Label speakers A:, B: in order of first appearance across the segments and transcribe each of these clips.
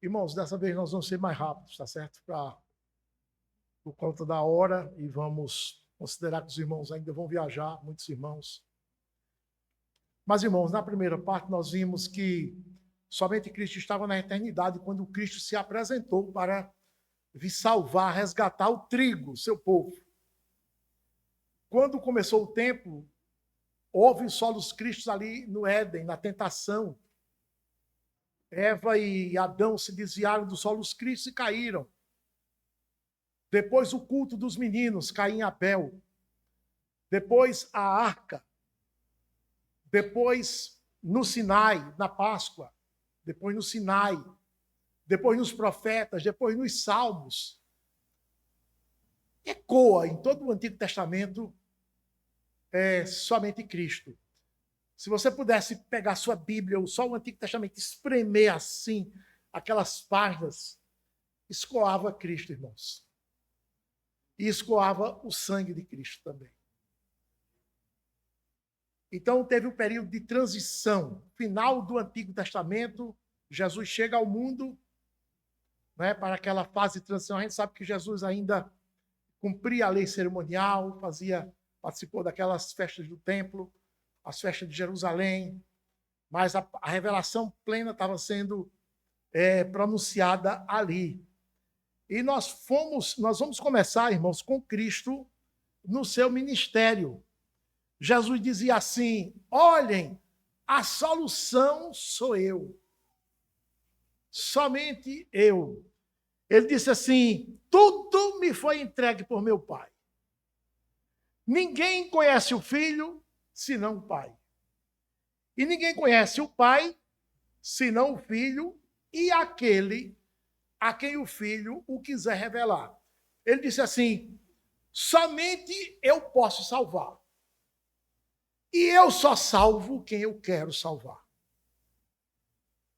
A: Irmãos, dessa vez nós vamos ser mais rápidos, tá certo? Por conta da hora, e vamos considerar que os irmãos ainda vão viajar, muitos irmãos. Mas, irmãos, na primeira parte nós vimos que somente Cristo estava na eternidade quando Cristo se apresentou para vir salvar, resgatar o trigo, seu povo. Quando começou o tempo, houve solos Cristos ali no Éden, na tentação. Eva e Adão se desviaram dos solos Cristos e caíram. Depois o culto dos meninos, Caim e Abel. Depois a arca. Depois no Sinai, na Páscoa. Depois no Sinai. Depois nos profetas. Depois nos salmos. Ecoa em todo o Antigo Testamento somente Cristo. Se você pudesse pegar sua Bíblia, ou só o Antigo Testamento, espremer assim, aquelas páginas, escoava Cristo, irmãos. E escoava o sangue de Cristo também. Então, teve um período de transição. Final do Antigo Testamento, Jesus chega ao mundo, né, para aquela fase de transição. A gente sabe que Jesus ainda cumpria a lei cerimonial, participou daquelas festas do templo, as festas de Jerusalém, mas a revelação plena estava sendo pronunciada ali. E nós vamos começar, irmãos, com Cristo no seu ministério. Jesus dizia assim: olhem, a solução sou eu. Somente eu. Ele disse assim: tudo me foi entregue por meu Pai. Ninguém conhece o Filho senão o Pai. E ninguém conhece o Pai senão o Filho e aquele a quem o Filho o quiser revelar. Ele disse assim: somente eu posso salvar. E eu só salvo quem eu quero salvar.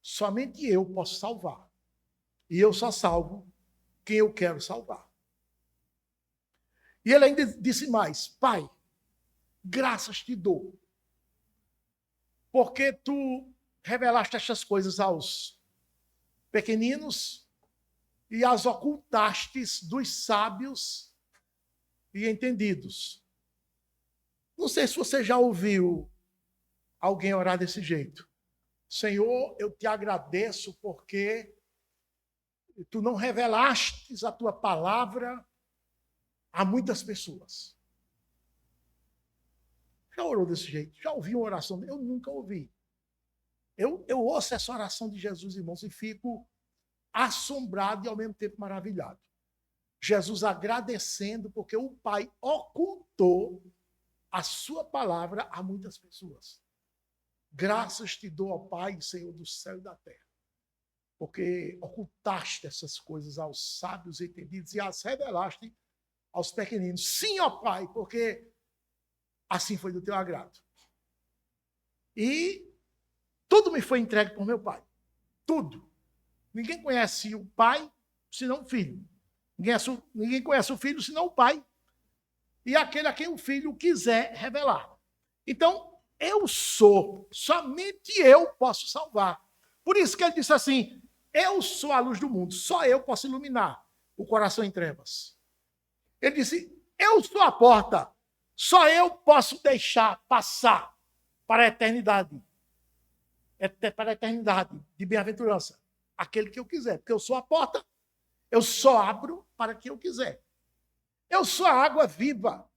A: Somente eu posso salvar. E eu só salvo quem eu quero salvar. E ele ainda disse mais: Pai, graças te dou, porque tu revelaste estas coisas aos pequeninos e as ocultastes dos sábios e entendidos. Não sei se você já ouviu alguém orar desse jeito. Senhor, eu te agradeço porque tu não revelastes a tua palavra a muitas pessoas. Já orou desse jeito? Já ouviu uma oração? Eu nunca ouvi. Eu ouço essa oração de Jesus, irmãos, e fico assombrado e ao mesmo tempo maravilhado. Jesus agradecendo porque o Pai ocultou a sua palavra a muitas pessoas. Graças te dou, ó Pai, Senhor do céu e da terra, porque ocultaste essas coisas aos sábios e entendidos e as revelaste aos pequeninos. Sim, ó Pai, porque assim foi do teu agrado. E tudo me foi entregue por meu Pai. Tudo. Ninguém conhece o Pai senão o Filho. Ninguém conhece o Filho senão o Pai. E aquele a quem o Filho quiser revelar. Então, eu sou, somente eu posso salvar. Por isso que ele disse assim: eu sou a luz do mundo, só eu posso iluminar o coração em trevas. Ele disse: eu sou a porta, só eu posso deixar passar para a eternidade. Para a eternidade de bem-aventurança. Aquele que eu quiser, porque eu sou a porta, eu só abro para quem eu quiser. Eu sou a água viva.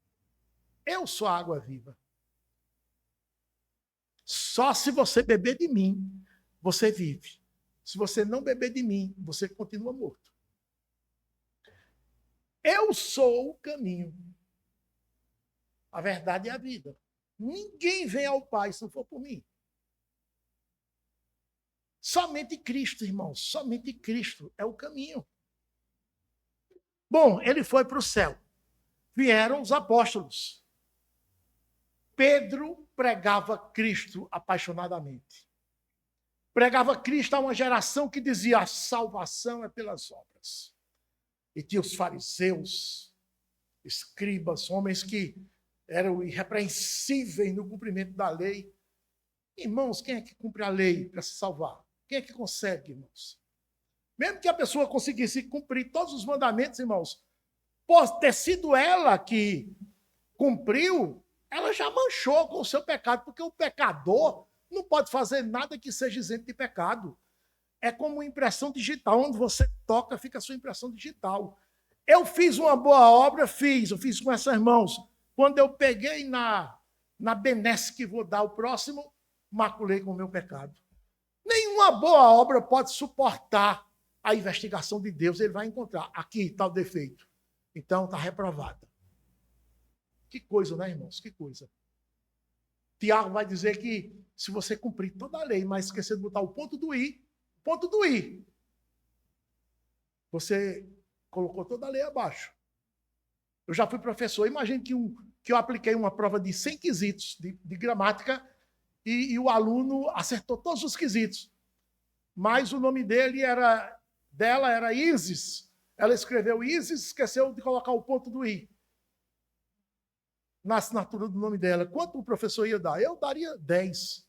A: Eu sou a água viva. Só se você beber de mim, você vive. Se você não beber de mim, você continua morto. Eu sou o caminho, a verdade e a vida. Ninguém vem ao Pai se não for por mim. Somente Cristo, irmãos, somente Cristo é o caminho. Bom, ele foi para o céu. Vieram os apóstolos. Pedro pregava Cristo apaixonadamente. Pregava Cristo a uma geração que dizia: a salvação é pelas obras. E tinha os fariseus, escribas, homens que eram irrepreensíveis no cumprimento da lei. Irmãos, quem é que cumpre a lei para se salvar? Quem é que consegue, irmãos? Mesmo que a pessoa conseguisse cumprir todos os mandamentos, irmãos, por ter sido ela que cumpriu, ela já manchou com o seu pecado, porque o pecador não pode fazer nada que seja isento de pecado. É como impressão digital, onde você toca, fica a sua impressão digital. Eu fiz uma boa obra, eu fiz com essas mãos. Quando eu peguei na benesse que vou dar ao próximo, maculei com o meu pecado. Nenhuma boa obra pode suportar a investigação de Deus. Ele vai encontrar, aqui está o defeito. Então, está reprovada. Que coisa, né, irmãos? Que coisa. Tiago vai dizer que se você cumprir toda a lei, mas esquecer de botar o ponto do i, você colocou toda a lei abaixo. Eu já fui professor, imagine que eu apliquei uma prova de 100 quesitos de gramática e o aluno acertou todos os quesitos. Mas o nome dela era Isis. Ela escreveu Isis, esqueceu de colocar o ponto do i na assinatura do nome dela. Quanto o professor ia dar? Eu daria 10.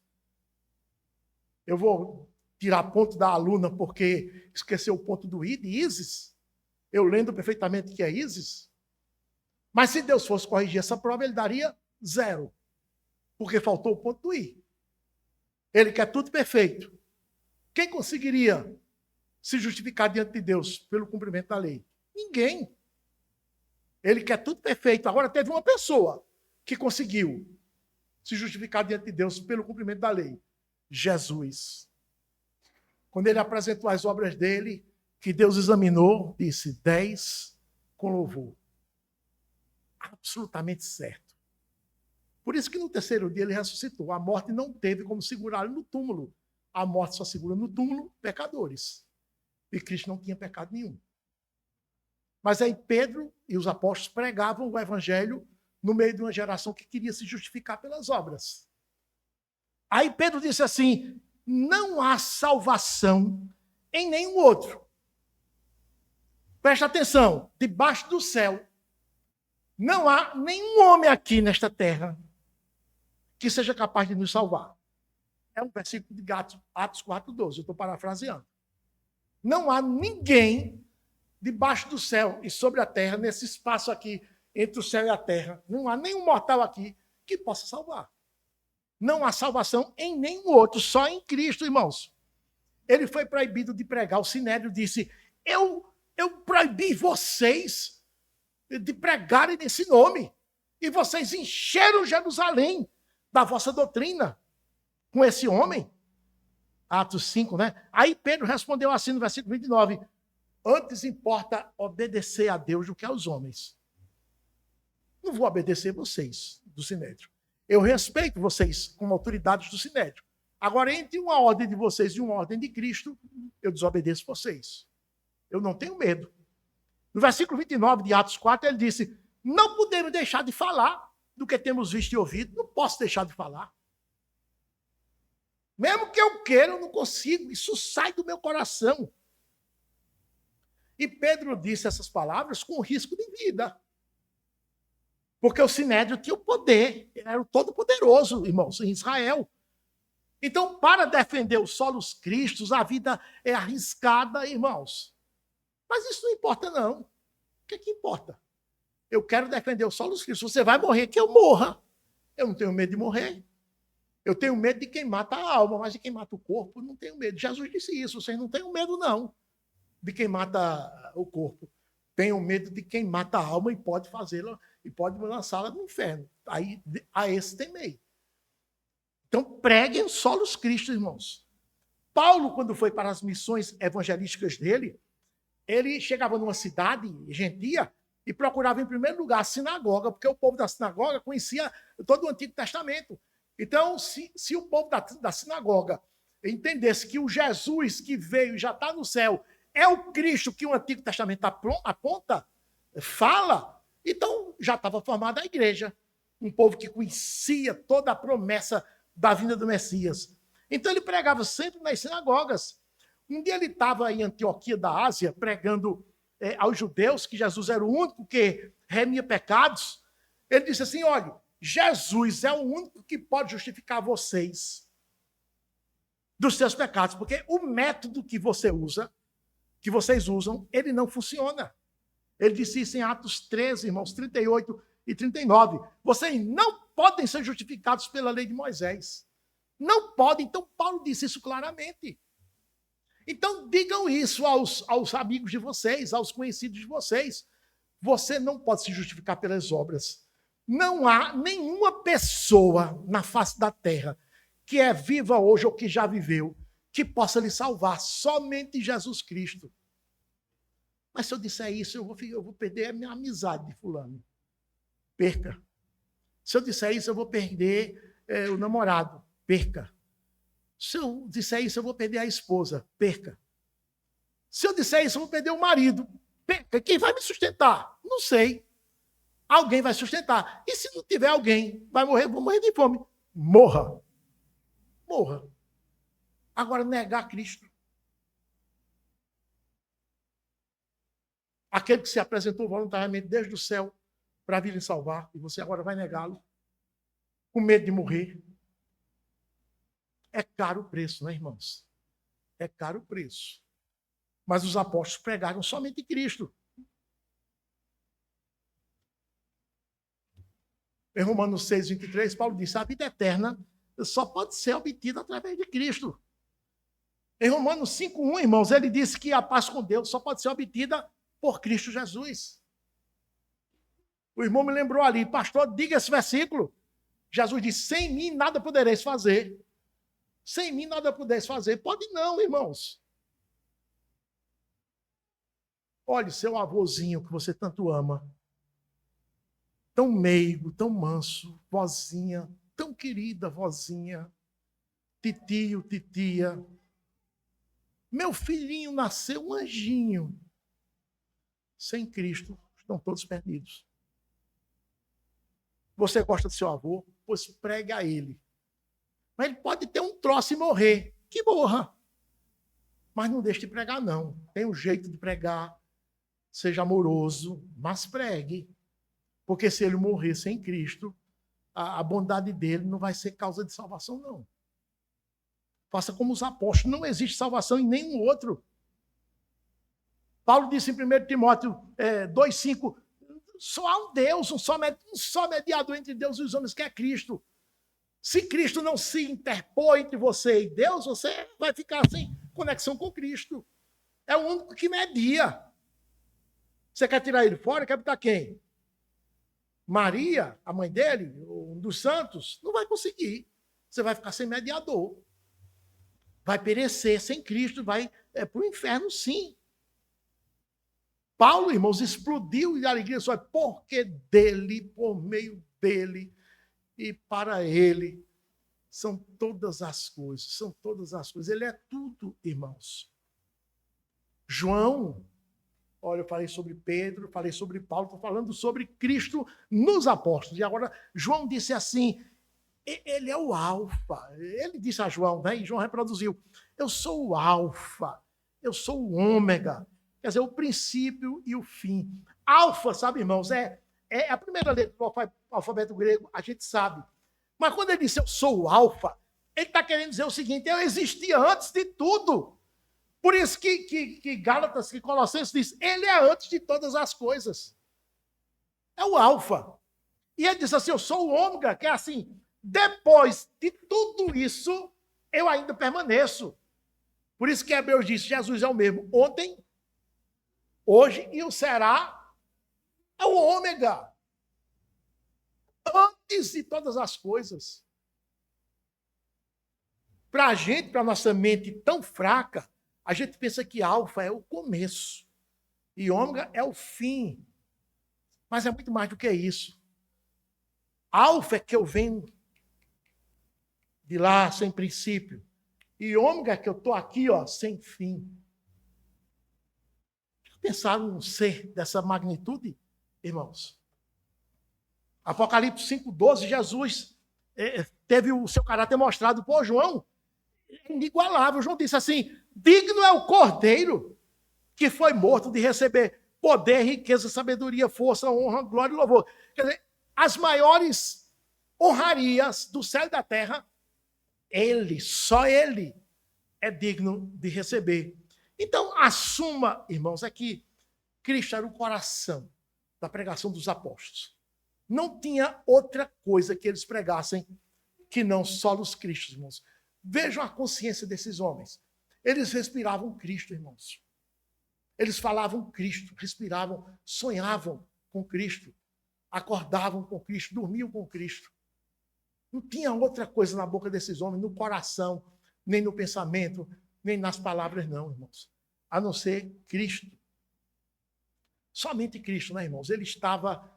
A: Eu vou tirar ponto da aluna porque esqueceu o ponto do i de Isis? Eu lendo perfeitamente que é Isis? Mas se Deus fosse corrigir essa prova, ele daria 0. Porque faltou o ponto do i. Ele quer tudo perfeito. Quem conseguiria se justificar diante de Deus pelo cumprimento da lei? Ninguém. Ele quer tudo perfeito. Agora teve uma pessoa que conseguiu se justificar diante de Deus pelo cumprimento da lei. Jesus. Quando ele apresentou as obras dele, que Deus examinou, disse 10 com louvor. Absolutamente certo. Por isso que no terceiro dia ele ressuscitou. A morte não teve como segurá-lo no túmulo. A morte só segura no túmulo pecadores. E Cristo não tinha pecado nenhum. Mas aí Pedro e os apóstolos pregavam o evangelho no meio de uma geração que queria se justificar pelas obras. Aí Pedro disse assim, não há salvação em nenhum outro. Presta atenção, debaixo do céu, não há nenhum homem aqui nesta terra que seja capaz de nos salvar. É um versículo de Atos 4:12, eu estou parafraseando. Não há ninguém debaixo do céu e sobre a terra, nesse espaço aqui, entre o céu e a terra, não há nenhum mortal aqui que possa salvar. Não há salvação em nenhum outro, só em Cristo, irmãos. Ele foi proibido de pregar. O Sinédrio disse, eu proibi vocês de pregarem nesse nome. E vocês encheram Jerusalém da vossa doutrina com esse homem. Atos 5, né? Aí Pedro respondeu assim no versículo 29, antes importa obedecer a Deus do que aos homens. Não vou obedecer vocês do Sinédrio. Eu respeito vocês como autoridades do Sinédrio. Agora, entre uma ordem de vocês e uma ordem de Cristo, eu desobedeço vocês. Eu não tenho medo. No versículo 29 de Atos 4, ele disse, não podemos deixar de falar do que temos visto e ouvido. Não posso deixar de falar. Mesmo que eu queira, eu não consigo. Isso sai do meu coração. E Pedro disse essas palavras com risco de vida. Porque o Sinédrio tinha o poder, era o todo-poderoso, irmãos, em Israel. Então, para defender os solos cristos, a vida é arriscada, irmãos. Mas isso não importa, não. O que é que importa? Eu quero defender os solos cristos. Você vai morrer, que eu morra. Eu não tenho medo de morrer. Eu tenho medo de quem mata a alma, mas de quem mata o corpo, eu não tenho medo. Jesus disse isso, vocês não têm medo, não, de quem mata o corpo. Tenham medo de quem mata a alma e pode fazê-la, e pode lançá-la no inferno. Aí, a esse temei. Então, preguem solos Cristo, irmãos. Paulo, quando foi para as missões evangelísticas dele, ele chegava numa cidade gentia e procurava, em primeiro lugar, a sinagoga, porque o povo da sinagoga conhecia todo o Antigo Testamento. Então, se o povo da sinagoga entendesse que o Jesus que veio e já está no céu é o Cristo que o Antigo Testamento aponta, fala, então já estava formada a igreja. Um povo que conhecia toda a promessa da vinda do Messias. Então ele pregava sempre nas sinagogas. Um dia ele estava em Antioquia da Ásia, pregando aos judeus que Jesus era o único que remia pecados. Ele disse assim, olha, Jesus é o único que pode justificar vocês dos seus pecados, porque o método que você usa que vocês usam, ele não funciona. Ele disse isso em Atos 13, irmãos, 38 e 39. Vocês não podem ser justificados pela lei de Moisés. Não podem. Então, Paulo disse isso claramente. Então, digam isso aos amigos de vocês, aos conhecidos de vocês. Você não pode se justificar pelas obras. Não há nenhuma pessoa na face da terra que é viva hoje ou que já viveu que possa lhe salvar. Somente Jesus Cristo. Mas se eu disser isso, eu vou perder a minha amizade de fulano. Perca. Se eu disser isso, eu vou perder o namorado. Perca. Se eu disser isso, eu vou perder a esposa. Perca. Se eu disser isso, eu vou perder o marido. Perca. Quem vai me sustentar? Não sei. Alguém vai sustentar. E se não tiver alguém, vai morrer, vou morrer de fome. Morra. Morra. Agora, negar Cristo. Aquele que se apresentou voluntariamente desde o céu para vir lhe salvar, e você agora vai negá-lo, com medo de morrer. É caro o preço, né, irmãos? É caro o preço. Mas os apóstolos pregaram somente Cristo. Em Romanos 6, 23, Paulo disse, a vida eterna só pode ser obtida através de Cristo. Em Romanos 5:1, irmãos, ele disse que a paz com Deus só pode ser obtida por Cristo Jesus. O irmão me lembrou ali, pastor, diga esse versículo. Jesus disse, sem mim nada podereis fazer. Sem mim nada podeis fazer. Pode não, irmãos. Olhe, seu avôzinho que você tanto ama, tão meigo, tão manso, vozinha, tão querida vozinha, titio, titia. Meu filhinho nasceu um anjinho. Sem Cristo, estão todos perdidos. Você gosta do seu avô? Pois pregue a ele. Mas ele pode ter um troço e morrer. Que morra. Mas não deixe de pregar, não. Tem um jeito de pregar. Seja amoroso, mas pregue. Porque se ele morrer sem Cristo, a bondade dele não vai ser causa de salvação, não. Faça como os apóstolos. Não existe salvação em nenhum outro. Paulo disse em 1 Timóteo 2,5, só há um Deus, um só mediador entre Deus e os homens, que é Cristo. Se Cristo não se interpor entre você e Deus, você vai ficar sem conexão com Cristo. É o único que media. Você quer tirar ele fora? Quer botar quem? Maria, a mãe dele, um dos santos? Não vai conseguir. Você vai ficar sem mediador. Vai perecer sem Cristo, vai para o inferno, sim. Paulo, irmãos, explodiu de alegria só porque dele, por meio dele e para ele são todas as coisas, são todas as coisas. Ele é tudo, irmãos. João, olha, eu falei sobre Pedro, falei sobre Paulo, estou falando sobre Cristo nos apóstolos. E agora, João disse assim, ele é o alfa. Ele disse a João, né? E João reproduziu, eu sou o alfa, eu sou o ômega. Quer dizer, o princípio e o fim. Alfa, sabe, irmãos, é a primeira letra do alfabeto grego, a gente sabe. Mas quando ele disse eu sou o alfa, ele está querendo dizer o seguinte, eu existia antes de tudo. Por isso que Gálatas, que Colossenses diz, ele é antes de todas as coisas. É o alfa. E ele diz assim, eu sou o ômega, que é assim, depois de tudo isso, eu ainda permaneço. Por isso que Hebreus diz, Jesus é o mesmo ontem, hoje e o será, é o ômega. Antes de todas as coisas. Para a gente, para a nossa mente tão fraca, a gente pensa que alfa é o começo e ômega é o fim. Mas é muito mais do que isso. Alfa é que eu venho de lá sem princípio. E ômega é que eu estou aqui, ó, sem fim. Pensaram num ser dessa magnitude, irmãos? Apocalipse 5,12, Jesus teve o seu caráter mostrado por João. Inigualável. João disse assim, digno é o Cordeiro que foi morto de receber poder, riqueza, sabedoria, força, honra, glória e louvor. Quer dizer, as maiores honrarias do céu e da terra, ele, só ele, é digno de receber. Então, a suma, irmãos, é que Cristo era o coração da pregação dos apóstolos. Não tinha outra coisa que eles pregassem que não só os Cristos, irmãos. Vejam a consciência desses homens. Eles respiravam Cristo, irmãos. Eles falavam Cristo, respiravam, sonhavam com Cristo, acordavam com Cristo, dormiam com Cristo. Não tinha outra coisa na boca desses homens, no coração, nem no pensamento, nem nas palavras, não, irmãos. A não ser Cristo. Somente Cristo, né, irmãos? Ele estava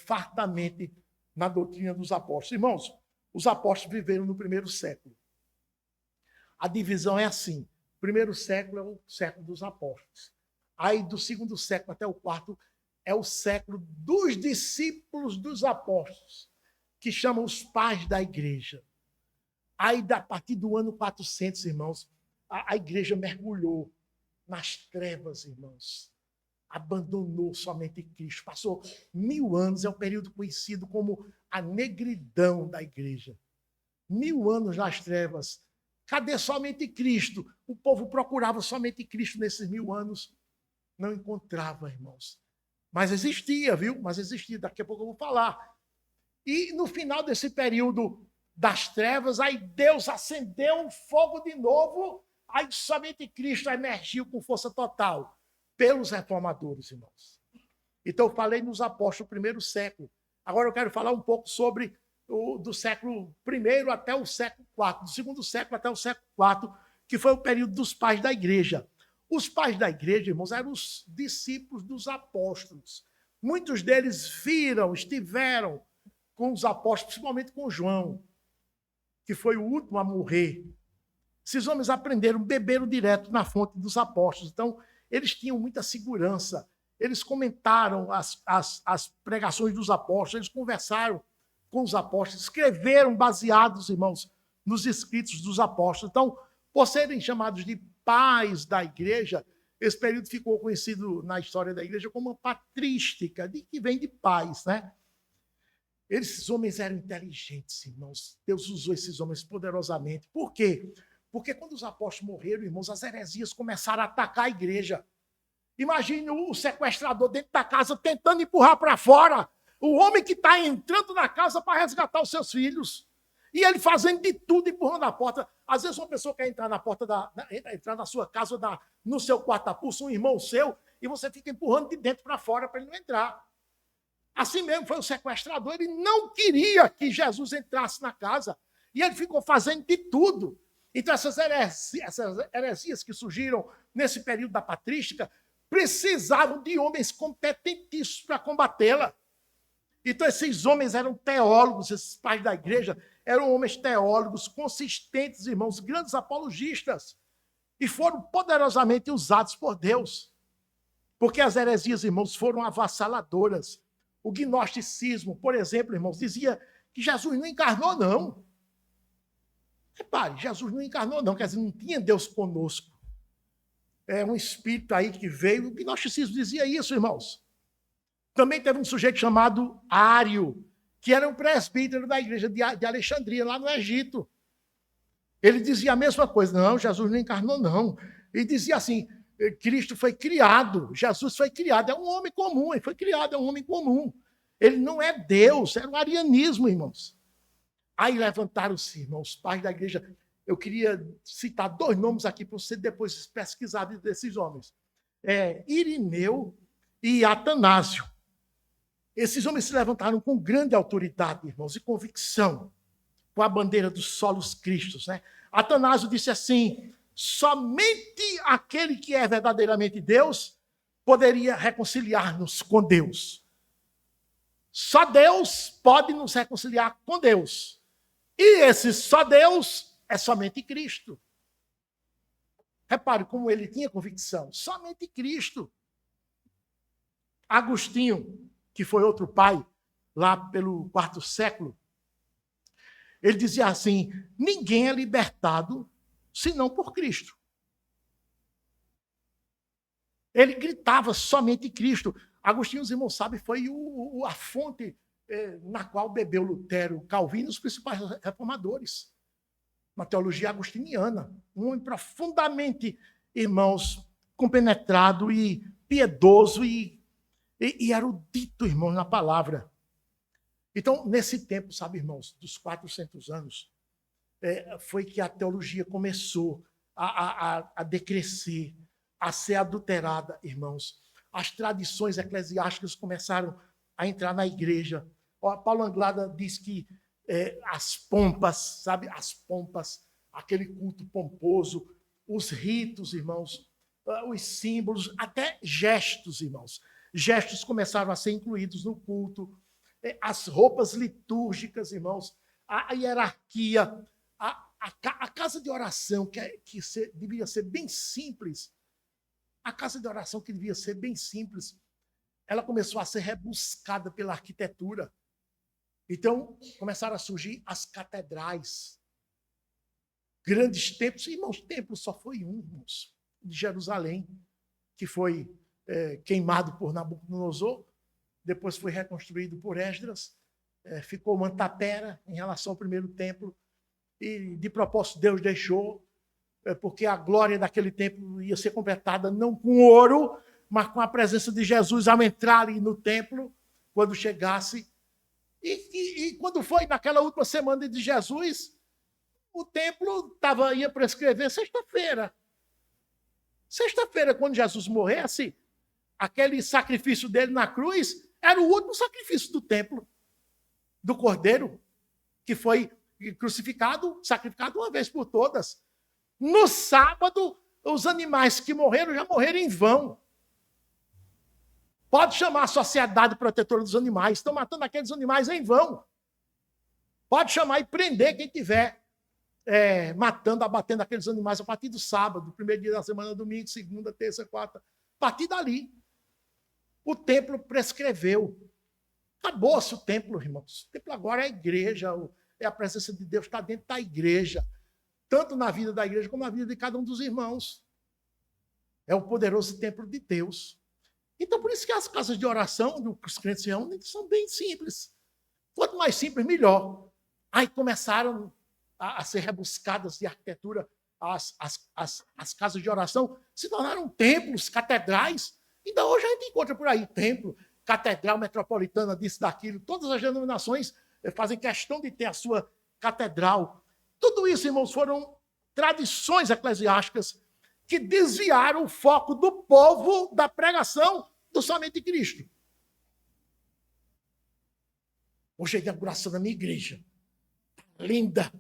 A: fartamente na doutrina dos apóstolos. Irmãos, os apóstolos viveram no primeiro século. A divisão é assim. O primeiro século é o século dos apóstolos. Aí, do segundo século até o quarto, é o século dos discípulos dos apóstolos, que chamam os pais da igreja. Aí, a partir do ano 400, irmãos, a igreja mergulhou nas trevas, irmãos. Abandonou somente Cristo. Passou 1000 anos, é um período conhecido como a negridão da igreja. 1000 anos nas trevas. Cadê somente Cristo? O povo procurava somente Cristo nesses 1000 anos. Não encontrava, irmãos. Mas existia, viu? Mas existia. Daqui a pouco eu vou falar. E no final desse período das trevas, aí Deus acendeu um fogo de novo, aí somente Cristo emergiu com força total pelos reformadores, irmãos. Então eu falei nos apóstolos do primeiro século. Agora eu quero falar um pouco sobre do século I até o século IV, do segundo século até o século IV, que foi o período dos pais da igreja. Os pais da igreja, irmãos, eram os discípulos dos apóstolos. Muitos deles estiveram com os apóstolos, principalmente com João, que foi o último a morrer. Esses homens aprenderam, beberam direto na fonte dos apóstolos. Então, eles tinham muita segurança. Eles comentaram as pregações dos apóstolos, eles conversaram com os apóstolos, escreveram baseados, irmãos, nos escritos dos apóstolos. Então, por serem chamados de pais da igreja, esse período ficou conhecido na história da igreja como uma patrística, de que vem de pais, né? Esses homens eram inteligentes, irmãos. Deus usou esses homens poderosamente. Por quê? Porque quando os apóstolos morreram, irmãos, as heresias começaram a atacar a igreja. Imagine o sequestrador dentro da casa tentando empurrar para fora o homem que está entrando na casa para resgatar os seus filhos. E ele fazendo de tudo, empurrando a porta. Às vezes uma pessoa quer entrar na porta, entrar na sua casa, no seu quarto pulso, um irmão seu, e você fica empurrando de dentro para fora para ele não entrar. Assim mesmo foi o sequestrador, ele não queria que Jesus entrasse na casa. E ele ficou fazendo de tudo. Então essas heresias que surgiram nesse período da patrística precisavam de homens competentíssimos para combatê-la. Então esses homens eram teólogos, esses pais da igreja eram homens teólogos, consistentes, irmãos, grandes apologistas. E foram poderosamente usados por Deus. Porque as heresias, irmãos, foram avassaladoras. O gnosticismo, por exemplo, irmãos, dizia que Jesus não encarnou, não. Repare, Jesus não encarnou, não. Quer dizer, não tinha Deus conosco. É um espírito aí que veio. O gnosticismo dizia isso, irmãos. Também teve um sujeito chamado Ário, que era um presbítero da igreja de Alexandria, lá no Egito. Ele dizia a mesma coisa. Não, Jesus não encarnou, não. Ele dizia assim, Cristo foi criado, Jesus foi criado, é um homem comum, ele foi criado, é um homem comum. Ele não é Deus, era o arianismo, irmãos. Aí levantaram-se, irmãos, os pais da igreja. Eu queria citar 2 nomes aqui para você depois pesquisar desses homens. Irineu e Atanásio. Esses homens se levantaram com grande autoridade, irmãos, e convicção, com a bandeira dos solos cristos, né? Atanásio disse assim: somente aquele que é verdadeiramente Deus poderia reconciliar-nos com Deus. Só Deus pode nos reconciliar com Deus. E esse só Deus é somente Cristo. Repare como ele tinha convicção. Somente Cristo. Agostinho, que foi outro pai, lá pelo 4º século, ele dizia assim: ninguém é libertado senão por Cristo. Ele gritava somente Cristo. Agostinho, os irmãos sabem, foi a fonte na qual bebeu Lutero, Calvino, os principais reformadores. Uma teologia agostiniana. Um homem profundamente, irmãos, compenetrado e piedoso e erudito, irmão, na palavra. Então, nesse tempo, sabe, irmãos, dos 400 anos, foi que a teologia começou a decrescer, a ser adulterada, irmãos. As tradições eclesiásticas começaram a entrar na igreja. Paulo Anglada diz que as pompas, sabe, as pompas, aquele culto pomposo, os ritos, irmãos, os símbolos, até gestos, irmãos. Gestos começaram a ser incluídos no culto. As roupas litúrgicas, irmãos, a hierarquia, a casa de oração, que devia ser bem simples, a casa de oração que devia ser bem simples, ela começou a ser rebuscada pela arquitetura. Então, começaram a surgir as catedrais, grandes templos. Irmãos, templo só foi um, irmãos, de Jerusalém, que foi queimado por Nabucodonosor, depois foi reconstruído por Esdras, ficou uma tapera em relação ao primeiro templo, e de propósito Deus deixou, porque a glória daquele templo ia ser completada não com ouro, mas com a presença de Jesus ao entrar ali no templo, quando chegasse. E quando foi naquela última semana de Jesus, o templo ia prescrever sexta-feira. Sexta-feira, quando Jesus morresse, aquele sacrifício dele na cruz era o último sacrifício do templo, do Cordeiro, que foi crucificado, sacrificado uma vez por todas. No sábado, os animais que morreram já morreram em vão. Pode chamar a Sociedade Protetora dos Animais, estão matando aqueles animais em vão. Pode chamar e prender quem estiver matando, abatendo aqueles animais a partir do sábado, primeiro dia da semana, domingo, segunda, terça, quarta. A partir dali, o templo prescreveu. Acabou-se o templo, irmãos. O templo agora é a igreja, é a presença de Deus, está dentro da igreja. Tanto na vida da igreja como na vida de cada um dos irmãos. É o poderoso templo de Deus. Então, por isso que as casas de oração, onde os crentes se reúnem, são bem simples. Quanto mais simples, melhor. Aí começaram a ser rebuscadas de arquitetura. As casas de oração se tornaram templos, catedrais. Ainda hoje a gente encontra por aí templo, catedral metropolitana, disso, daquilo. Todas as denominações fazem questão de ter a sua catedral. Tudo isso, irmãos, foram tradições eclesiásticas que desviaram o foco do povo da pregação do somente Cristo. Hoje é a inauguração da minha igreja. Linda.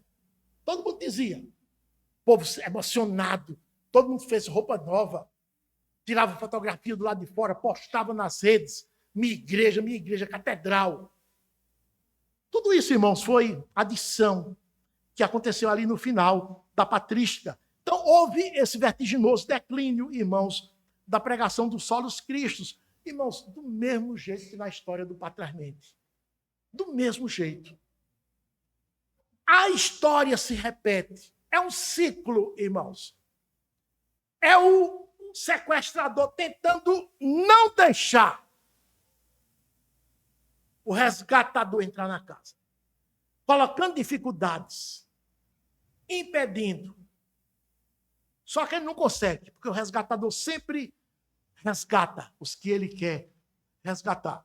A: Todo mundo dizia. O povo emocionado. Todo mundo fez roupa nova. Tirava fotografia do lado de fora, postava nas redes. Minha igreja, catedral. Tudo isso, irmãos, foi adição que aconteceu ali no final da patrística. Então, houve esse vertiginoso declínio, irmãos, da pregação dos solos cristos. Irmãos, do mesmo jeito que na história do Patriarmente. Do mesmo jeito. A história se repete. É um ciclo, irmãos. É o sequestrador tentando não deixar o resgatador entrar na casa. Colocando dificuldades. Impedindo. Só que ele não consegue, porque o resgatador sempre resgata os que ele quer resgatar.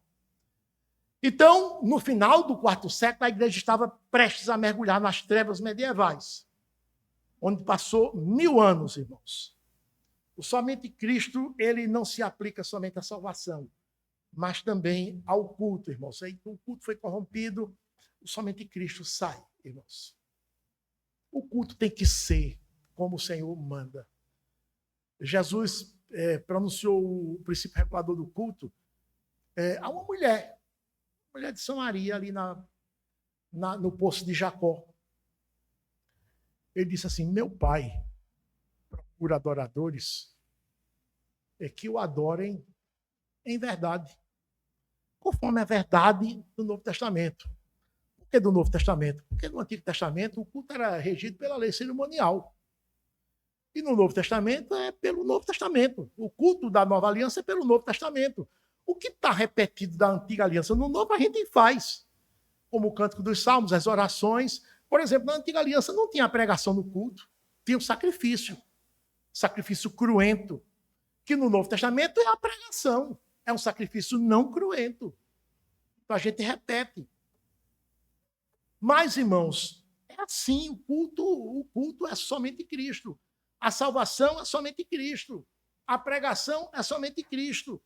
A: Então, no final do quarto século, a igreja estava prestes a mergulhar nas trevas medievais, onde passou 1000 anos, irmãos. O somente Cristo, ele não se aplica somente à salvação, mas também ao culto, irmãos. Aí o culto foi corrompido, o somente Cristo sai, irmãos. O culto tem que ser como o Senhor manda. Jesus pronunciou o princípio regulador do culto a uma mulher de Samaria, ali no poço de Jacó. Ele disse assim: meu pai procura adoradores que o adorem em verdade, conforme a verdade do Novo Testamento. Por que do Novo Testamento? Porque no Antigo Testamento o culto era regido pela lei cerimonial. E no Novo Testamento é pelo Novo Testamento. O culto da Nova Aliança é pelo Novo Testamento. O que está repetido da Antiga Aliança no Novo, a gente faz. Como o Cântico dos Salmos, as orações. Por exemplo, na Antiga Aliança não tinha a pregação no culto, tinha o sacrifício. Sacrifício cruento. que no Novo Testamento é a pregação. É um sacrifício não cruento. Então a gente repete. Mas, irmãos, é assim, o culto é somente Cristo. A salvação é somente Cristo. A pregação é somente Cristo.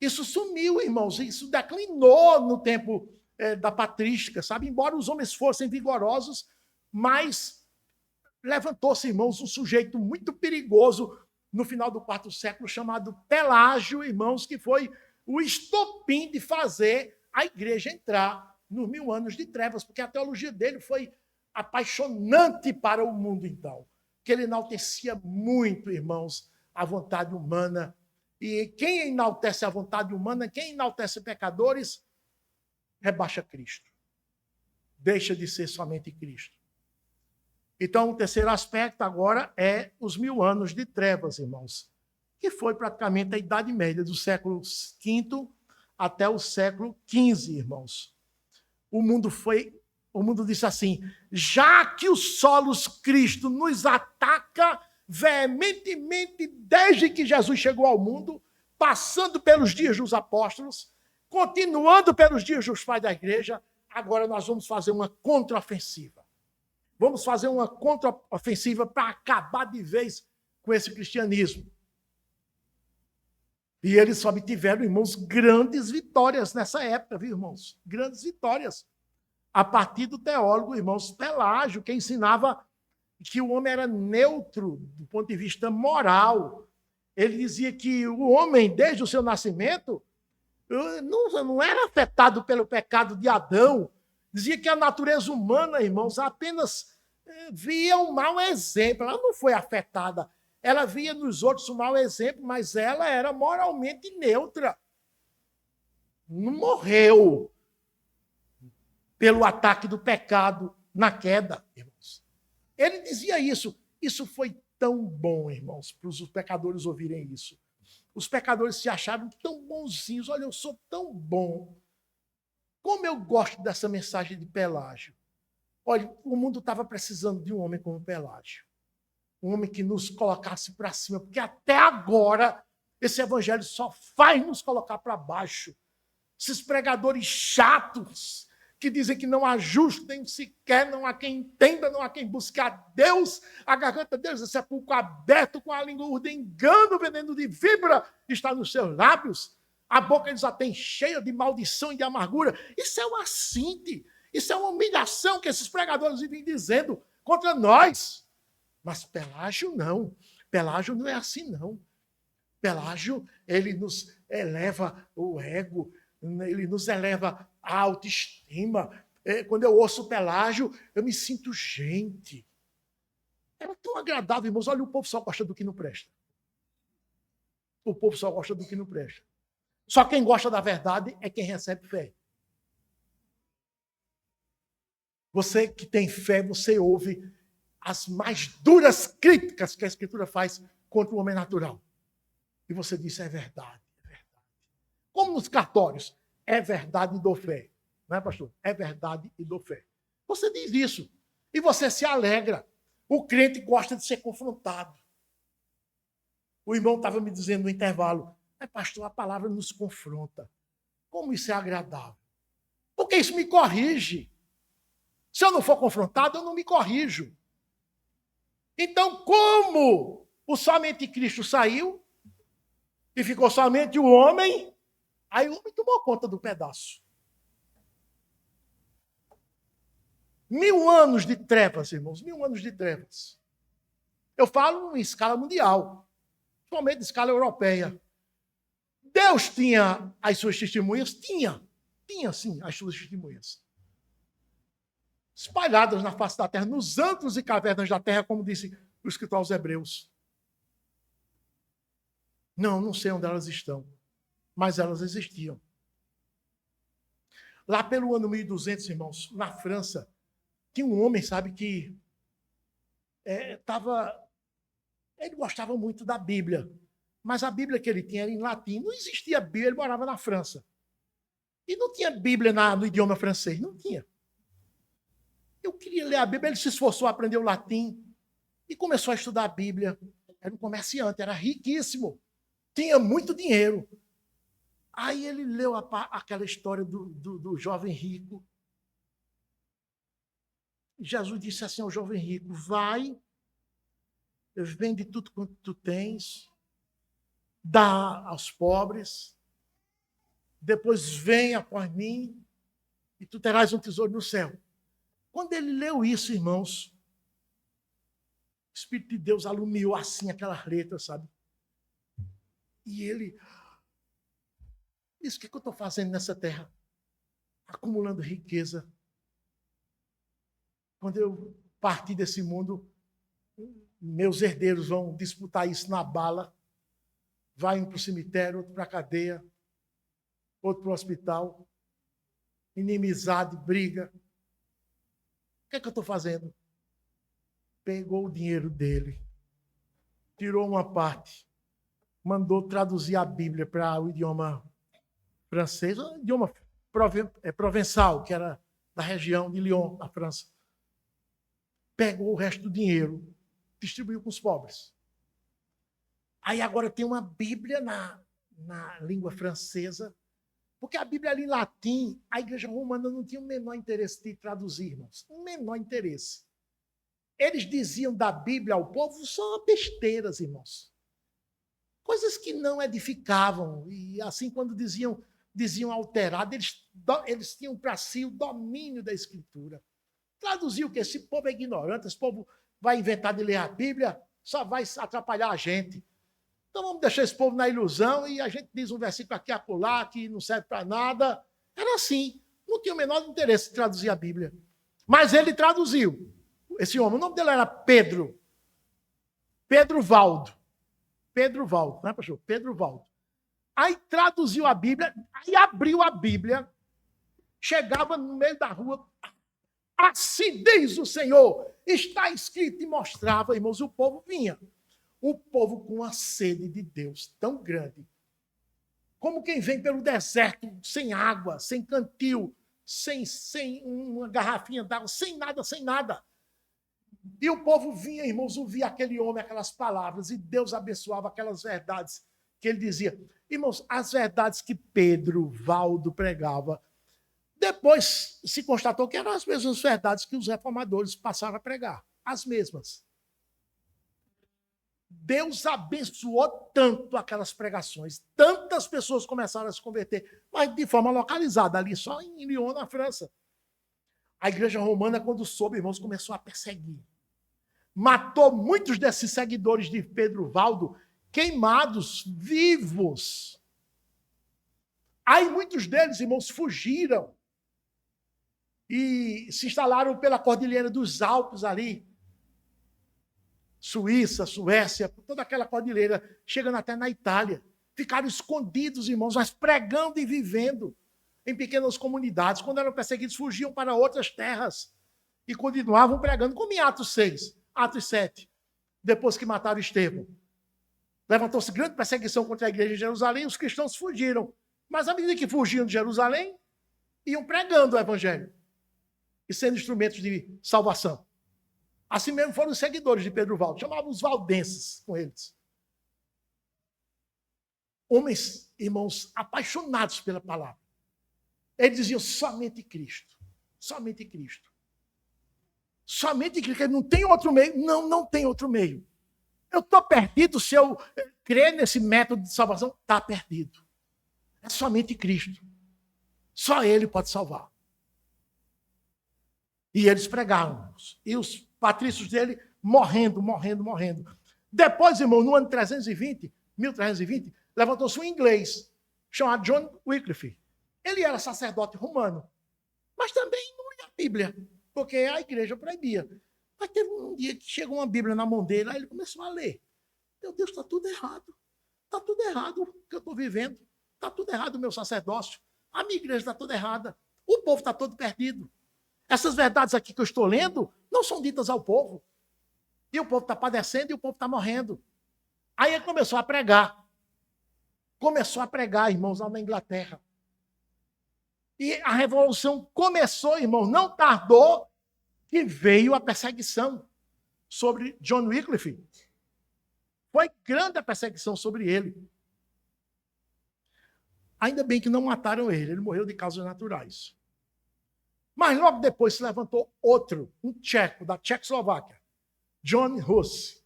A: Isso sumiu, irmãos, isso declinou no tempo da patrística, sabe? Embora os homens fossem vigorosos, mas levantou-se, irmãos, um sujeito muito perigoso no final do quarto século, chamado Pelágio, irmãos, que foi o estopim de fazer a igreja entrar nos 1000 anos de trevas, porque a teologia dele foi apaixonante para o mundo, então, que ele enaltecia muito, irmãos, a vontade humana. E quem enaltece a vontade humana, quem enaltece pecadores, rebaixa Cristo. Deixa de ser somente Cristo. Então, o terceiro aspecto agora é os 1000 anos de trevas, irmãos, que foi praticamente a Idade Média, do século V até o século XV, irmãos. O mundo disse assim: já que o solos Cristo nos ataca veementemente desde que Jesus chegou ao mundo, passando pelos dias dos apóstolos, continuando pelos dias dos pais da igreja, agora nós vamos fazer uma contraofensiva. Vamos fazer uma contraofensiva para acabar de vez com esse cristianismo. E eles só obtiveram, irmãos, grandes vitórias nessa época, viu, irmãos? Grandes vitórias. A partir do teólogo, irmãos, Pelágio, que ensinava que o homem era neutro do ponto de vista moral. Ele dizia que o homem, desde o seu nascimento, não era afetado pelo pecado de Adão. Dizia que a natureza humana, irmãos, apenas via um mau exemplo. Ela não foi afetada. Ela via nos outros um mau exemplo, mas ela era moralmente neutra. Não morreu pelo ataque do pecado na queda, irmãos. Ele dizia isso. Isso foi tão bom, irmãos, para os pecadores ouvirem isso. Os pecadores se acharam tão bonzinhos. Olha, eu sou tão bom. Como eu gosto dessa mensagem de Pelágio. Olha, o mundo estava precisando de um homem como Pelágio. Um homem que nos colocasse para cima, porque até agora esse evangelho só faz nos colocar para baixo. Esses pregadores chatos que dizem que não há justo nem sequer, não há quem entenda, não há quem busque a Deus. A garganta deles é sepulcro aberto, com a língua urda, engano, veneno de víbora está nos seus lábios. A boca eles já têm cheia de maldição e de amargura. Isso é uma assinte, isso é uma humilhação que esses pregadores vivem dizendo contra nós. Mas Pelágio não. Pelágio não é assim, não. Pelágio, ele nos eleva o ego, ele nos eleva a autoestima. Quando eu ouço Pelágio, eu me sinto gente. Era tão agradável, irmãos. Olha, o povo só gosta do que não presta. O povo só gosta do que não presta. Só quem gosta da verdade é quem recebe fé. Você que tem fé, você ouve as mais duras críticas que a Escritura faz contra o homem natural. E você diz, é verdade, é verdade. Como nos cartórios, é verdade e dou fé. Não é, pastor? É verdade e dou fé. Você diz isso. E você se alegra. O crente gosta de ser confrontado. O irmão estava me dizendo no intervalo, pastor, a palavra nos confronta. Como isso é agradável? Porque isso me corrige. Se eu não for confrontado, eu não me corrijo. Então, como o somente Cristo saiu e ficou somente o homem, aí o homem tomou conta do pedaço. 1000 anos de trevas, irmãos, 1000 anos de trevas. Eu falo em escala mundial, principalmente em escala europeia. Deus tinha as suas testemunhas? Tinha sim as suas testemunhas. Espalhadas na face da terra, nos antros e cavernas da terra, como disse o escritor aos Hebreus. Não sei onde elas estão, mas elas existiam. Lá pelo ano 1200, irmãos, na França, tinha um homem, sabe, que ele gostava muito da Bíblia, mas a Bíblia que ele tinha era em latim. Não existia Bíblia, ele morava na França. E não tinha Bíblia no idioma francês, não tinha. Eu queria ler a Bíblia, ele se esforçou a aprender o latim e começou a estudar a Bíblia. Era um comerciante, era riquíssimo. Tinha muito dinheiro. Aí ele leu aquela história do jovem rico. Jesus disse assim ao jovem rico: vai, vende tudo quanto tu tens, dá aos pobres, depois vem após mim e tu terás um tesouro no céu. Quando ele leu isso, irmãos, o Espírito de Deus alumiou assim aquelas letras, sabe? E ele disse: o que eu estou fazendo nessa terra? Acumulando riqueza. Quando eu partir desse mundo, meus herdeiros vão disputar isso na bala. Vai um para o cemitério, outro para a cadeia, outro para o hospital. Inimizade, briga. O que eu estou fazendo? Pegou o dinheiro dele, tirou uma parte, mandou traduzir a Bíblia para o idioma francês, o idioma provençal, que era da região de Lyon, na França. Pegou o resto do dinheiro, distribuiu com os pobres. Aí agora tem uma Bíblia na língua francesa, porque a Bíblia ali em latim, a Igreja Romana não tinha o menor interesse de traduzir, irmãos. O menor interesse. Eles diziam da Bíblia ao povo só besteiras, irmãos. Coisas que não edificavam. E assim, quando diziam alterado, eles tinham para si o domínio da Escritura. Traduzir o quê? Esse povo é ignorante, esse povo vai inventar de ler a Bíblia, só vai atrapalhar a gente. Então vamos deixar esse povo na ilusão e a gente diz um versículo aqui e acolá que não serve para nada. Era assim. Não tinha o menor interesse de traduzir a Bíblia. Mas ele traduziu. Esse homem, o nome dele era Pedro. Pedro Valdo. Pedro Valdo, não é, pastor? Pedro Valdo. Aí traduziu a Bíblia, aí abriu a Bíblia, chegava no meio da rua, assim diz o Senhor, está escrito, e mostrava, irmãos, o povo vinha. O povo com a sede de Deus tão grande, como quem vem pelo deserto, sem água, sem cantil, sem uma garrafinha d'água, sem nada. E o povo vinha, irmãos, ouvia aquele homem, aquelas palavras, e Deus abençoava aquelas verdades que ele dizia. Irmãos, as verdades que Pedro Valdo pregava, depois se constatou que eram as mesmas verdades que os reformadores passaram a pregar. As mesmas. Deus abençoou tanto aquelas pregações, tantas pessoas começaram a se converter, mas de forma localizada, ali só em Lyon, na França. A Igreja Romana, quando soube, irmãos, começou a perseguir. Matou muitos desses seguidores de Pedro Valdo, queimados, vivos. Aí muitos deles, irmãos, fugiram e se instalaram pela Cordilheira dos Alpes ali, Suíça, Suécia, toda aquela cordilheira, chegando até na Itália. Ficaram escondidos, irmãos, mas pregando e vivendo em pequenas comunidades. Quando eram perseguidos, fugiam para outras terras e continuavam pregando, como em Atos 6, Atos 7, depois que mataram Estevão. Levantou-se grande perseguição contra a igreja de Jerusalém e os cristãos fugiram. Mas à medida que fugiam de Jerusalém, iam pregando o evangelho e sendo instrumentos de salvação. Assim mesmo foram os seguidores de Pedro Valdo, chamavam os valdenses com eles. Homens, irmãos, apaixonados pela palavra. Eles diziam somente Cristo, somente Cristo. Somente Cristo, não tem outro meio. Não tem outro meio. Eu estou perdido se eu crer nesse método de salvação, está perdido. É somente Cristo. Só Ele pode salvar. E eles pregaram. E os patrícios dele morrendo. Depois, irmão, no ano 1320, levantou-se um inglês chamado John Wycliffe. Ele era sacerdote romano, mas também não lia a Bíblia, porque a igreja proibia. Mas teve um dia que chegou uma Bíblia na mão dele, aí ele começou a ler. Meu Deus, está tudo errado. Está tudo errado o que eu estou vivendo. Está tudo errado o meu sacerdócio. A minha igreja está toda errada. O povo está todo perdido. Essas verdades aqui que eu estou lendo não são ditas ao povo. E o povo está padecendo e o povo está morrendo. Aí ele começou a pregar. Começou a pregar, irmãos, lá na Inglaterra. E a revolução começou, irmãos, não tardou que veio a perseguição sobre John Wycliffe. Foi grande a perseguição sobre ele. Ainda bem que não mataram ele morreu de causas naturais. Mas logo depois se levantou outro, um tcheco, da Tchecoslováquia, John Hus.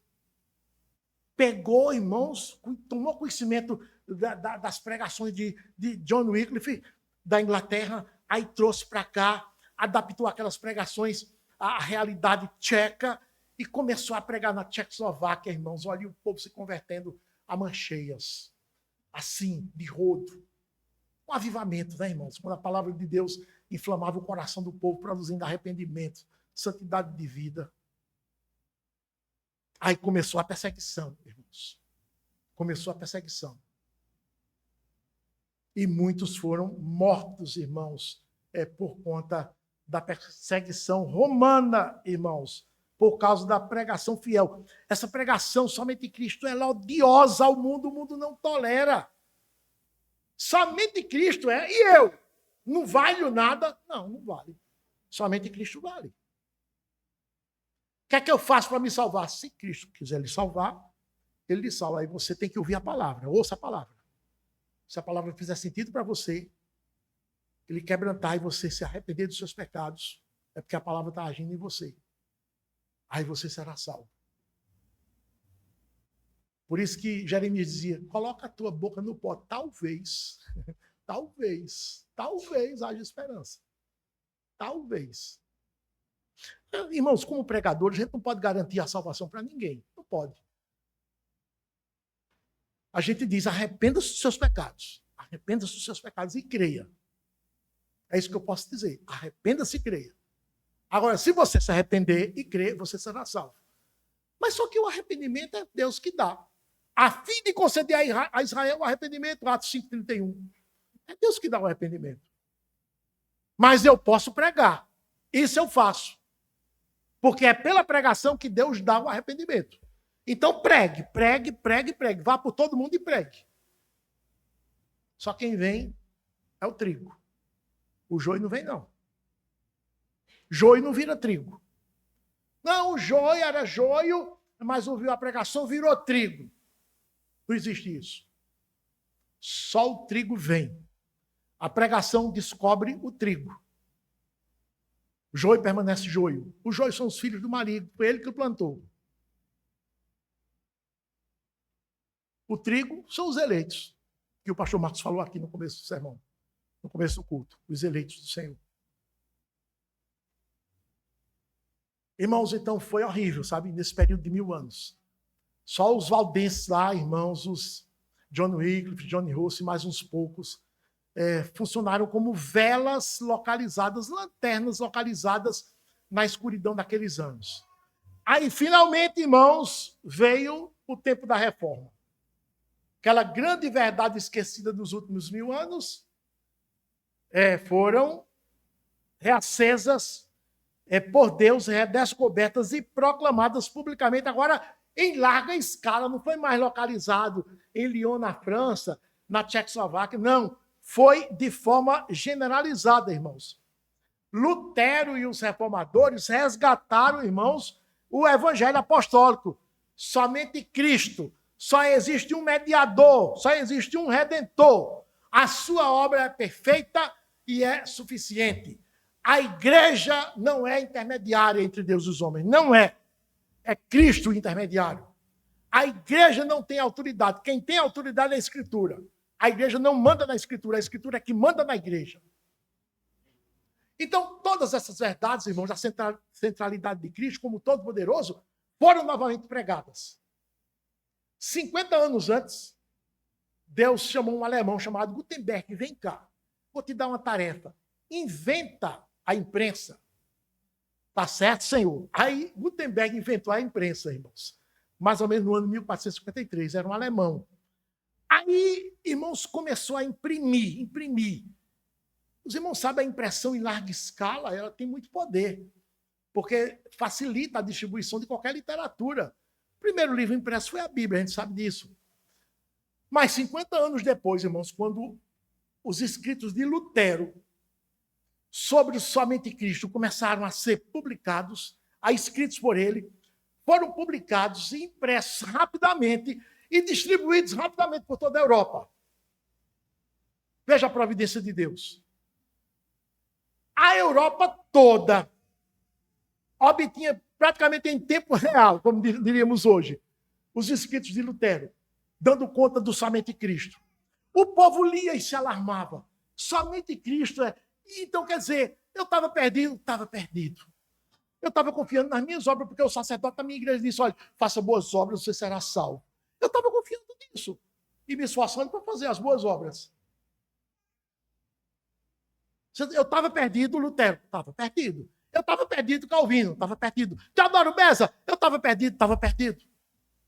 A: Pegou, irmãos, tomou conhecimento das pregações de John Wycliffe, da Inglaterra, aí trouxe para cá, adaptou aquelas pregações à realidade tcheca e começou a pregar na Tchecoslováquia, irmãos. Olha o povo se convertendo a mancheias, assim, de rodo. Um avivamento, né, irmãos? Quando a palavra de Deus inflamava o coração do povo, produzindo arrependimento, santidade de vida. Aí começou a perseguição, irmãos. Começou a perseguição. E muitos foram mortos, irmãos, por conta da perseguição romana, irmãos, por causa da pregação fiel. Essa pregação somente Cristo é odiosa ao mundo, o mundo não tolera. Somente Cristo é, e eu? Não valho nada? Não, não vale. Somente Cristo vale. O que é que eu faço para me salvar? Se Cristo quiser lhe salvar, ele lhe salva. Aí você tem que ouvir a palavra, ouça a palavra. Se a palavra fizer sentido para você, ele quebrantar e você se arrepender dos seus pecados, é porque a palavra está agindo em você. Aí você será salvo. Por isso que Jeremias dizia, coloca a tua boca no pó, talvez haja esperança. Talvez. Irmãos, como pregador, a gente não pode garantir a salvação para ninguém. Não pode. A gente diz, arrependa-se dos seus pecados. Arrependa-se dos seus pecados e creia. É isso que eu posso dizer. Arrependa-se e creia. Agora, se você se arrepender e crer, você será salvo. Mas só que o arrependimento é Deus que dá. A fim de conceder a Israel o arrependimento, Atos 5,31. É Deus que dá o arrependimento. Mas eu posso pregar. Isso eu faço. Porque é pela pregação que Deus dá o arrependimento. Então pregue. Vá por todo mundo e pregue. Só quem vem é o trigo. O joio não vem, não. Joio não vira trigo. Não, o joio era joio, mas ouviu a pregação, virou trigo. Não existe isso. Só o trigo vem. A pregação descobre o trigo. O joio permanece joio. Os joios são os filhos do maligno. Foi ele que o plantou. O trigo são os eleitos, que o pastor Marcos falou aqui no começo do sermão, no começo do culto. Os eleitos do Senhor. Irmãos, então foi horrível, sabe? Nesse período de 1000 anos. Só os valdenses lá, irmãos, os John Wycliffe, John Hus e mais uns poucos, funcionaram como velas localizadas, lanternas localizadas na escuridão daqueles anos. Aí, finalmente, irmãos, veio o tempo da reforma. Aquela grande verdade esquecida dos últimos 1000 anos foram reacesas por Deus, redescobertas e proclamadas publicamente. Agora, em larga escala, não foi mais localizado em Lyon, na França, na Tchecoslováquia, não. Foi de forma generalizada, irmãos. Lutero e os reformadores resgataram, irmãos, o evangelho apostólico. Somente Cristo. Só existe um mediador, só existe um redentor. A sua obra é perfeita e é suficiente. A igreja não é intermediária entre Deus e os homens, não é. É Cristo o intermediário. A igreja não tem autoridade. Quem tem autoridade é a Escritura. A igreja não manda na Escritura, a Escritura é que manda na igreja. Então, todas essas verdades, irmãos, da centralidade de Cristo como Todo-Poderoso, foram novamente pregadas. 50 anos antes, Deus chamou um alemão chamado Gutenberg. Vem cá, vou te dar uma tarefa. Inventa a imprensa. Tá certo, Senhor? Aí Gutenberg inventou a imprensa, irmãos. Mais ou menos no ano 1453, era um alemão. Aí, irmãos, começou a imprimir. Os irmãos sabem, a impressão em larga escala, ela tem muito poder, porque facilita a distribuição de qualquer literatura. O primeiro livro impresso foi a Bíblia, a gente sabe disso. Mas 50 anos depois, irmãos, quando os escritos de Lutero sobre somente Cristo começaram a ser publicados, escritos por ele, foram publicados e impressos rapidamente e distribuídos rapidamente por toda a Europa. Veja a providência de Deus. A Europa toda obtinha praticamente em tempo real, como diríamos hoje, os escritos de Lutero, dando conta do somente Cristo. O povo lia e se alarmava. Somente Cristo é. Então, quer dizer, eu estava perdido, estava perdido. Eu estava confiando nas minhas obras, porque o sacerdote da minha igreja disse, olha, faça boas obras, você será salvo. Eu estava confiando nisso e me esforçando para fazer as boas obras. Eu estava perdido, Lutero, estava perdido. Eu estava perdido, Calvino, estava perdido. Teodoro Beza, eu estava perdido,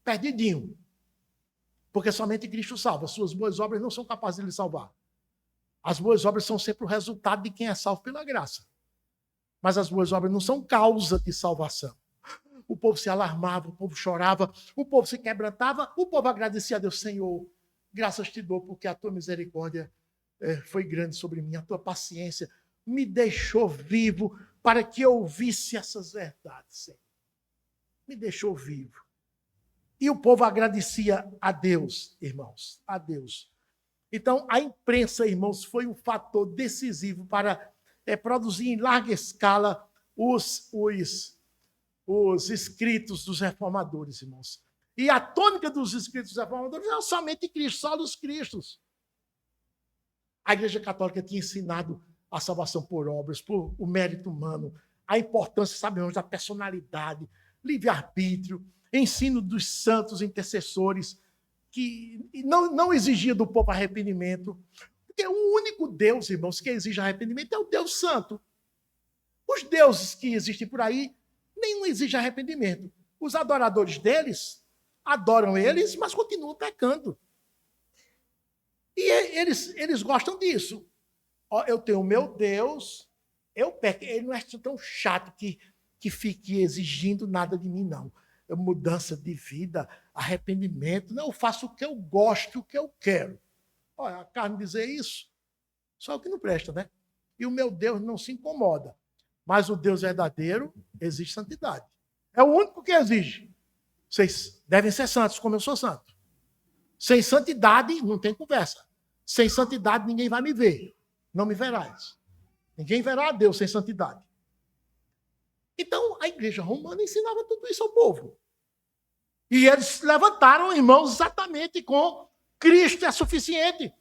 A: perdidinho. Porque somente Cristo salva. Suas boas obras não são capazes de lhe salvar. As boas obras são sempre o resultado de quem é salvo pela graça. Mas as boas obras não são causa de salvação. O povo se alarmava, o povo chorava, o povo se quebrantava, o povo agradecia a Deus, Senhor, graças te dou, porque a tua misericórdia foi grande sobre mim, a tua paciência me deixou vivo para que eu ouvisse essas verdades, Senhor. Me deixou vivo. E o povo agradecia a Deus, irmãos, a Deus. Então, a imprensa, irmãos, foi um fator decisivo para produzir em larga escala os escritos dos reformadores, irmãos. E a tônica dos escritos dos reformadores não é somente Cristo, só dos Cristos. A Igreja Católica tinha ensinado a salvação por obras, por o mérito humano, a importância, sabemos, da personalidade, livre-arbítrio, ensino dos santos intercessores, que não exigia do povo arrependimento. Porque o único Deus, irmãos, que exige arrependimento é o Deus Santo. Os deuses que existem por aí, nenhum exige arrependimento. Os adoradores deles adoram eles, mas continuam pecando. E eles gostam disso. Eu tenho o meu Deus, eu peco. Ele não é tão chato que fique exigindo nada de mim, não. Mudança de vida, arrependimento. Não, eu faço o que eu gosto, o que eu quero. Olha, a carne dizer isso, só o que não presta, né? E o meu Deus não se incomoda. Mas o Deus verdadeiro exige santidade. É o único que exige. Vocês devem ser santos, como eu sou santo. Sem santidade, não tem conversa. Sem santidade, ninguém vai me ver. Não me verás. Ninguém verá a Deus sem santidade. Então, a igreja romana ensinava tudo isso ao povo. E eles levantaram, irmãos, exatamente com Cristo é suficiente.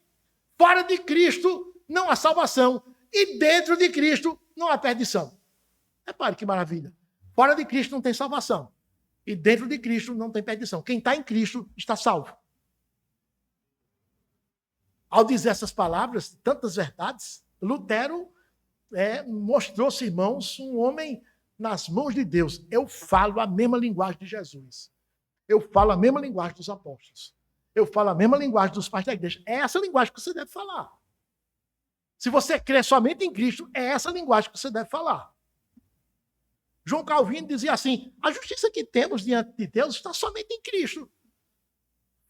A: Fora de Cristo não há salvação. E dentro de Cristo não há perdição. Repare que maravilha. Fora de Cristo não tem salvação. E dentro de Cristo não tem perdição. Quem está em Cristo está salvo. Ao dizer essas palavras, tantas verdades, Lutero mostrou-se, irmãos, um homem nas mãos de Deus. Eu falo a mesma linguagem de Jesus. Eu falo a mesma linguagem dos apóstolos. Eu falo a mesma linguagem dos pais da igreja. É essa linguagem que você deve falar. Se você crê somente em Cristo, é essa linguagem que você deve falar. João Calvino dizia assim, a justiça que temos diante de Deus está somente em Cristo.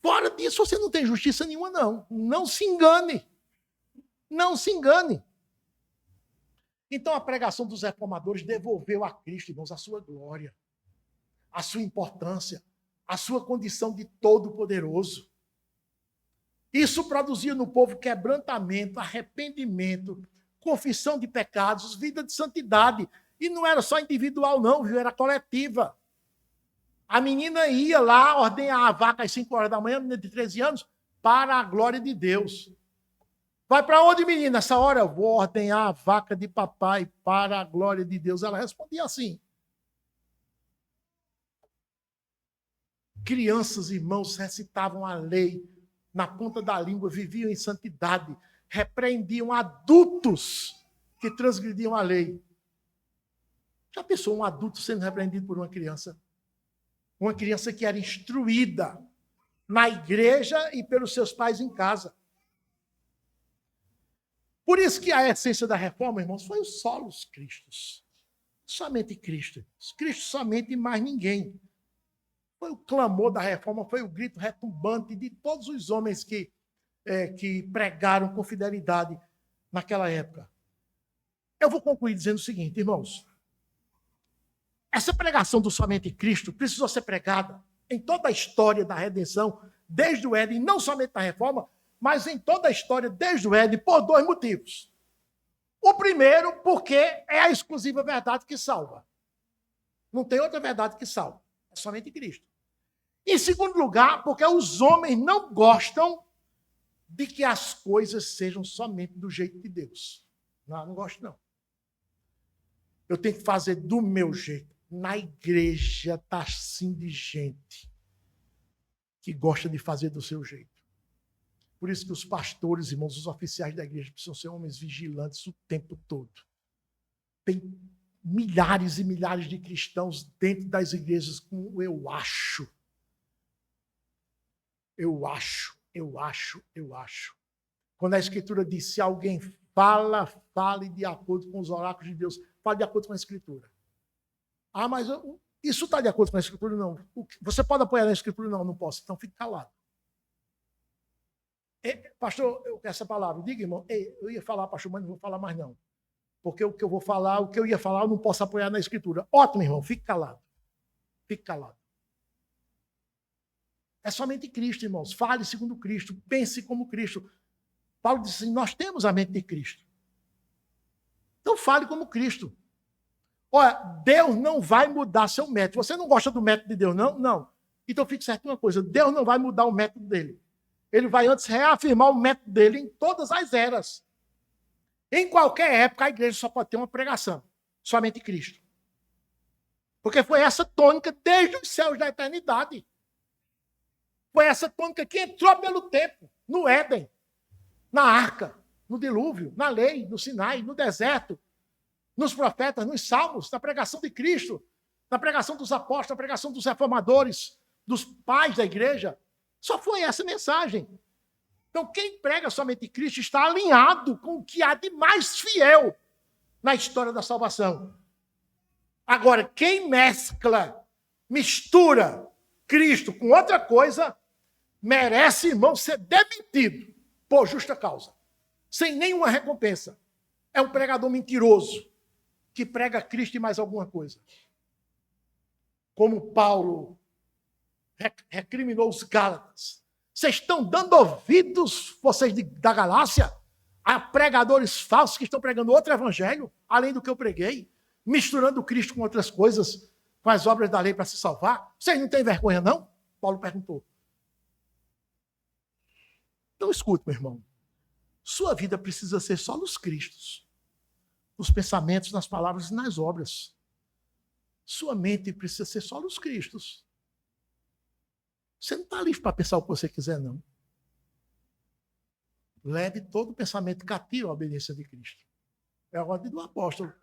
A: Fora disso, você não tem justiça nenhuma, não. Não se engane. Não se engane. Então, a pregação dos reformadores devolveu a Cristo, irmãos, a sua glória, a sua importância, a sua condição de todo-poderoso. Isso produzia no povo quebrantamento, arrependimento, confissão de pecados, vida de santidade. E não era só individual, não, viu? Era coletiva. A menina ia lá ordenhar a vaca às 5 horas da manhã, menina de 13 anos, para a glória de Deus. Vai para onde, menina? Essa hora eu vou ordenhar a vaca de papai para a glória de Deus. Ela respondia assim. Crianças, irmãos, recitavam a lei na ponta da língua, viviam em santidade, repreendiam adultos que transgrediam a lei. Já pensou um adulto sendo repreendido por uma criança? Uma criança que era instruída na igreja e pelos seus pais em casa. Por isso que a essência da reforma, irmãos, foi os solos Cristos. Somente Cristo. Cristo somente e mais ninguém. Foi o clamor da reforma, foi o grito retumbante de todos os homens que pregaram com fidelidade naquela época. Eu vou concluir dizendo o seguinte, irmãos. Essa pregação do somente Cristo precisou ser pregada em toda a história da redenção, desde o Éden, não somente na reforma, mas em toda a história desde o Éden, por dois motivos. O primeiro, porque é a exclusiva verdade que salva. Não tem outra verdade que salva. É somente Cristo. Em segundo lugar, porque os homens não gostam de que as coisas sejam somente do jeito de Deus. Não gosto, não. Eu tenho que fazer do meu jeito. Na igreja está assim de gente que gosta de fazer do seu jeito. Por isso que os pastores, irmãos, os oficiais da igreja precisam ser homens vigilantes o tempo todo. Tem milhares e milhares de cristãos dentro das igrejas com eu acho. Quando a Escritura diz, se alguém fale de acordo com os oráculos de Deus, fale de acordo com a Escritura. Ah, mas isso está de acordo com a Escritura? Não. Você pode apoiar na Escritura? Não, não posso. Então fique calado. Pastor, eu quero essa palavra. Diga, irmão, eu ia falar, pastor, mas não vou falar mais não. Porque o que eu vou falar, o que eu ia falar, eu não posso apoiar na Escritura. Ótimo, irmão, fique calado. Fique calado. É somente Cristo, irmãos. Fale segundo Cristo, pense como Cristo. Paulo disse assim, nós temos a mente de Cristo. Então fale como Cristo. Olha, Deus não vai mudar seu método. Você não gosta do método de Deus, não? Não. Então fique certo uma coisa, Deus não vai mudar o método dele. Ele vai antes reafirmar o método dele em todas as eras. Em qualquer época, a igreja só pode ter uma pregação. Somente Cristo. Porque foi essa tônica desde os céus da eternidade. Foi essa tônica que entrou pelo tempo, no Éden, na arca, no dilúvio, na lei, no Sinai, no deserto, nos profetas, nos salmos, na pregação de Cristo, na pregação dos apóstolos, na pregação dos reformadores, dos pais da igreja. Só foi essa mensagem. Então, quem prega somente Cristo está alinhado com o que há de mais fiel na história da salvação. Agora, quem mistura Cristo com outra coisa, merece, irmão, ser demitido por justa causa, sem nenhuma recompensa. É um pregador mentiroso que prega Cristo e mais alguma coisa. Como Paulo recriminou os Gálatas. Vocês estão dando ouvidos, vocês da Galácia, a pregadores falsos que estão pregando outro evangelho, além do que eu preguei, misturando Cristo com outras coisas, com as obras da lei para se salvar. Vocês não têm vergonha, não? Paulo perguntou. Então, escute, meu irmão. Sua vida precisa ser só nos Cristos, nos pensamentos, nas palavras e nas obras. Sua mente precisa ser só nos Cristos. Você não está livre para pensar o que você quiser, não. Leve todo o pensamento cativo à obediência de Cristo. É a ordem do apóstolo.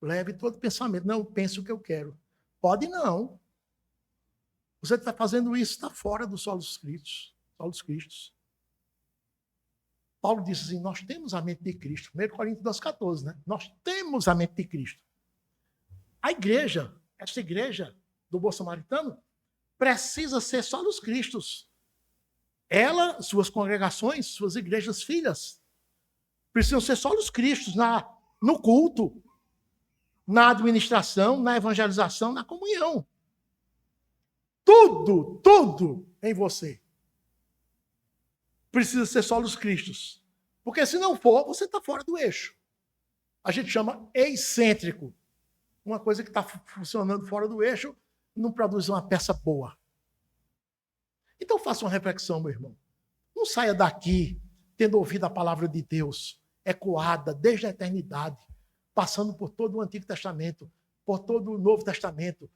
A: Leve todo o pensamento. Não pense o que eu quero. Pode não. Você está fazendo isso, está fora dos solos Cristos. Paulo disse assim, nós temos a mente de Cristo. 1 Coríntios 2,14, né? Nós temos a mente de Cristo. A igreja, essa igreja do Bom Samaritano, precisa ser só dos Cristos. Ela, suas congregações, suas igrejas filhas, precisam ser só dos Cristos, no culto, na administração, na evangelização, na comunhão. Tudo em você precisa ser só dos Cristos. Porque se não for, você está fora do eixo. A gente chama excêntrico. Uma coisa que está funcionando fora do eixo não produz uma peça boa. Então faça uma reflexão, meu irmão. Não saia daqui tendo ouvido a palavra de Deus ecoada desde a eternidade, passando por todo o Antigo Testamento, por todo o Novo Testamento,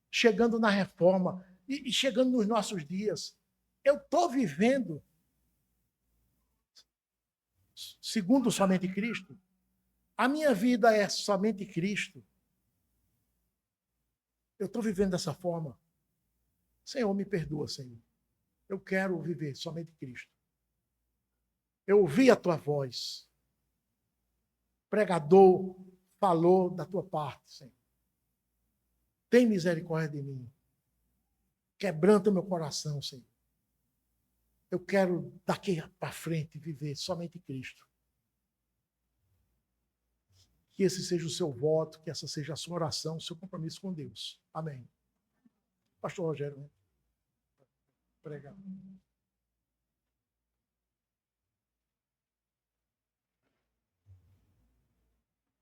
A: chegando na Reforma e chegando nos nossos dias. Eu estou vivendo segundo somente Cristo. A minha vida é somente Cristo. Eu estou vivendo dessa forma. Senhor, me perdoa, Senhor. Eu quero viver somente Cristo. Eu ouvi a tua voz. Pregador falou da tua parte, Senhor. Tem misericórdia de mim. Quebranta meu coração, Senhor. Eu quero daqui para frente viver somente Cristo. Que esse seja o seu voto, que essa seja a sua oração, o seu compromisso com Deus. Amém. Pastor Rogério, pregar.